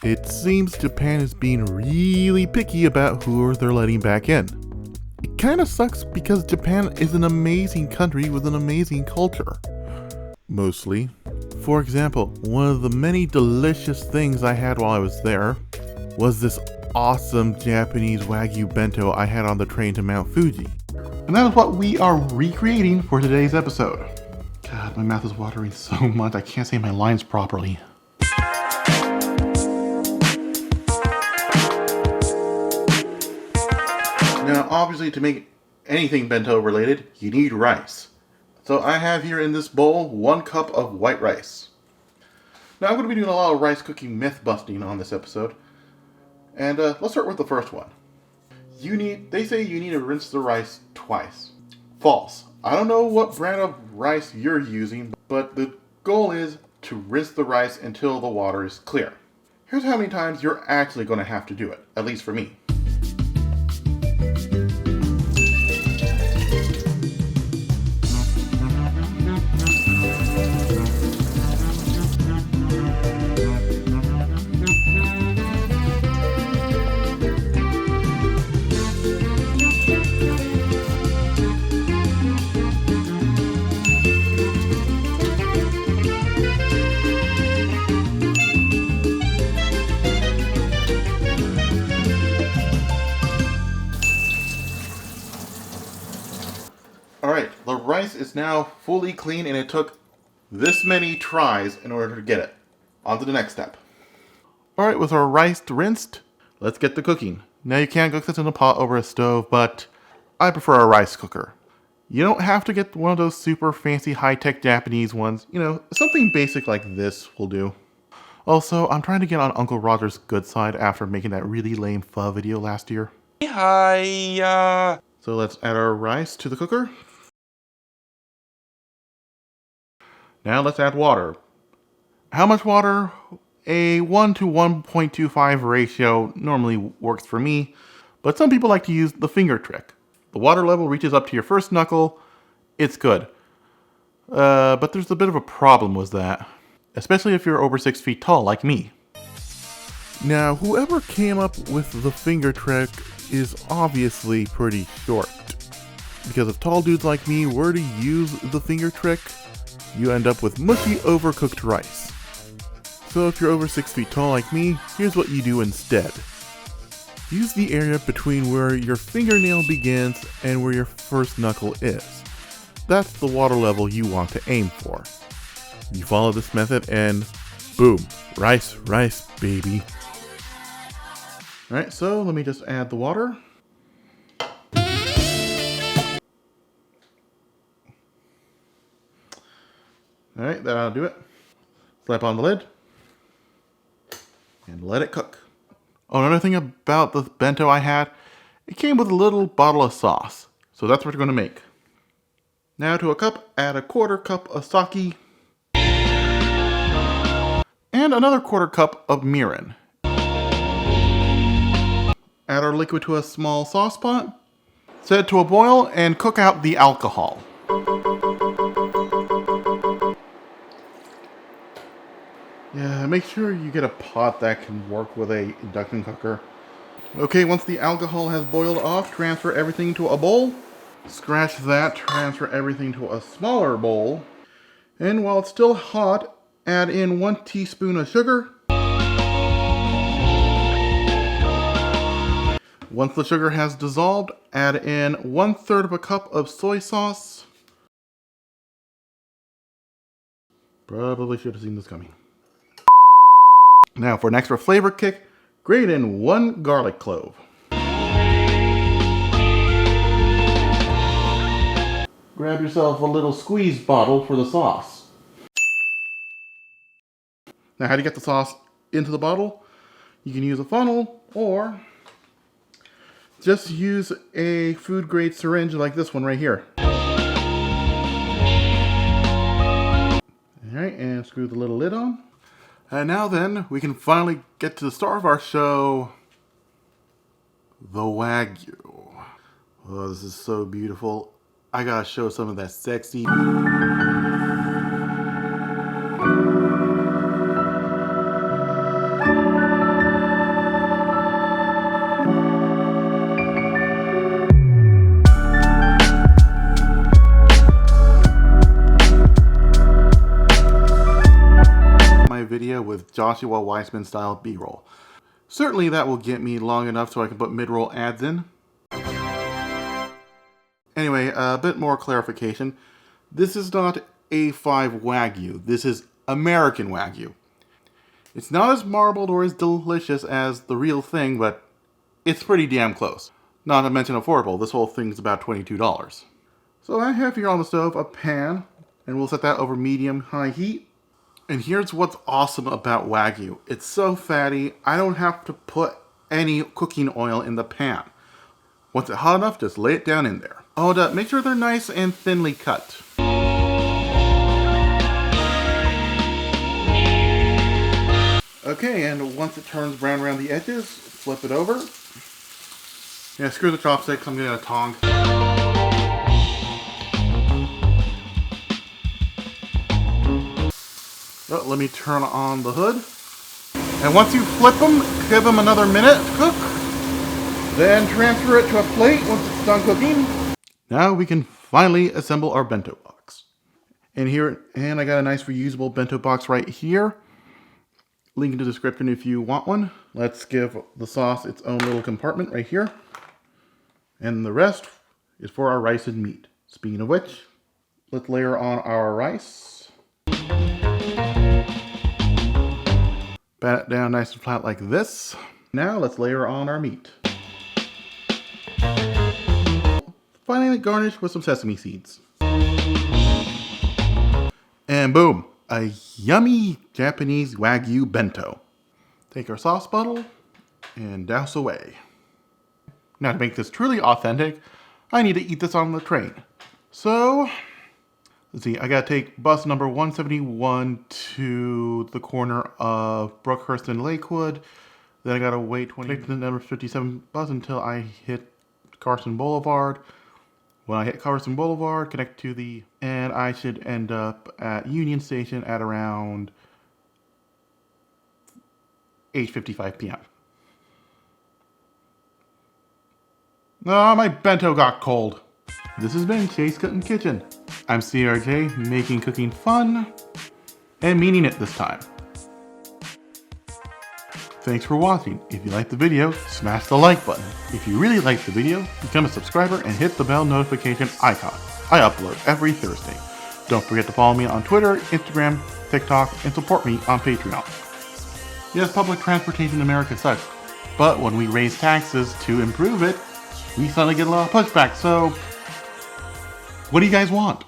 It seems Japan is being really picky about who they're letting back in. It kind of sucks because Japan is an amazing country with an amazing culture. Mostly. For example, one of the many delicious things I had while I was there was this awesome Japanese Wagyu Bento I had on the train to Mount Fuji. And that is what we are recreating for today's episode. God, my mouth is watering so much I can't say my lines properly. Now, obviously, to make anything bento related, you need rice. So I have here in this bowl 1 cup of white rice. Now, I'm going to be doing a lot of rice cooking myth busting on this episode. And let's start with the first one. They say you need to rinse the rice twice. False. I don't know what brand of rice you're using, but the goal is to rinse the rice until the water is clear. Here's how many times you're actually going to have to do it, at least for me. Alright, the rice is now fully clean and it took this many tries in order to get it. On to the next step. Alright, with our rice rinsed, let's get to cooking. Now you can cook this in a pot over a stove, but I prefer a rice cooker. You don't have to get one of those super fancy high-tech Japanese ones. You know, something basic like this will do. Also, I'm trying to get on Uncle Roger's good side after making that really lame pho video last year. Hi. So let's add our rice to the cooker. Now let's add water. How much water? A 1 to 1.25 ratio normally works for me, but some people like to use the finger trick. The water level reaches up to your first knuckle, it's good. But there's a bit of a problem with that, especially if you're over 6 feet tall like me. Now, whoever came up with the finger trick is obviously pretty short, because if tall dudes like me were to use the finger trick, you end up with mushy, overcooked rice. So if you're over 6 feet tall like me, here's what you do instead. Use the area between where your fingernail begins and where your first knuckle is. That's the water level you want to aim for. You follow this method and boom, rice, baby. Alright, so let me just add the water. Alright, that'll do it. Slap on the lid. And let it cook. Oh, another thing about the bento I had, it came with a little bottle of sauce. So that's what we're going to make. Now to a cup, add a 1/4 cup of sake. And another 1/4 cup of mirin. Add our liquid to a small saucepan. Set it to a boil and cook out the alcohol. Yeah, make sure you get a pot that can work with a induction cooker. Okay, once the alcohol has boiled off, transfer everything to a bowl. Scratch that, transfer everything to a smaller bowl. And while it's still hot, add in 1 teaspoon of sugar. Once the sugar has dissolved, add in 1/3 cup of soy sauce. Probably should have seen this coming. Now for an extra flavor kick, grate in 1 garlic clove. Grab yourself a little squeeze bottle for the sauce. Now how do you get the sauce into the bottle? You can use a funnel or just use a food grade syringe like this one right here. Alright, and screw the little lid on. And now then, we can finally get to the star of our show, the Wagyu. Oh, this is so beautiful. I gotta show some of that sexy. Joshua Weissman style B-roll. Certainly that will get me long enough so I can put mid-roll ads in. Anyway, a bit more clarification. This is not A5 Wagyu. This is American Wagyu. It's not as marbled or as delicious as the real thing, but it's pretty damn close. Not to mention affordable. This whole thing's about $22. So I have here on the stove a pan, and we'll set that over medium-high heat. And here's what's awesome about Wagyu. It's so fatty, I don't have to put any cooking oil in the pan. Once it's hot enough, just lay it down in there. Oh, and make sure they're nice and thinly cut. Okay, and once it turns brown around the edges, flip it over. Yeah, screw the chopsticks, I'm getting a tong. Oh, let me turn on the hood. And once you flip them, give them another minute to cook. Then transfer it to a plate once it's done cooking. Now we can finally assemble our bento box. And I got a nice reusable bento box right here. Link in the description if you want one. Let's give the sauce its own little compartment right here. And the rest is for our rice and meat. Speaking of which, let's layer on our rice. Pat it down nice and flat like this. Now let's layer on our meat. Finally garnish with some sesame seeds. And boom, a yummy Japanese Wagyu bento. Take our sauce bottle and douse away. Now to make this truly authentic, I need to eat this on the train. So, let's see, I gotta take bus number 171 to the corner of Brookhurst and Lakewood. Then I gotta wait 20 to the number 57 bus until I hit Carson Boulevard. When I hit Carson Boulevard, connect to and I should end up at Union Station at around 8:55 p.m. Ah, my bento got cold. This has been Chase Cuttin Kitchen. I'm CRJ, making cooking fun, and meaning it this time. Thanks for watching. If you liked the video, smash the like button. If you really liked the video, become a subscriber and hit the bell notification icon. I upload every Thursday. Don't forget to follow me on Twitter, Instagram, TikTok, and support me on Patreon. Yes, public transportation in America sucks, but when we raise taxes to improve it, we suddenly get a lot of pushback, so what do you guys want?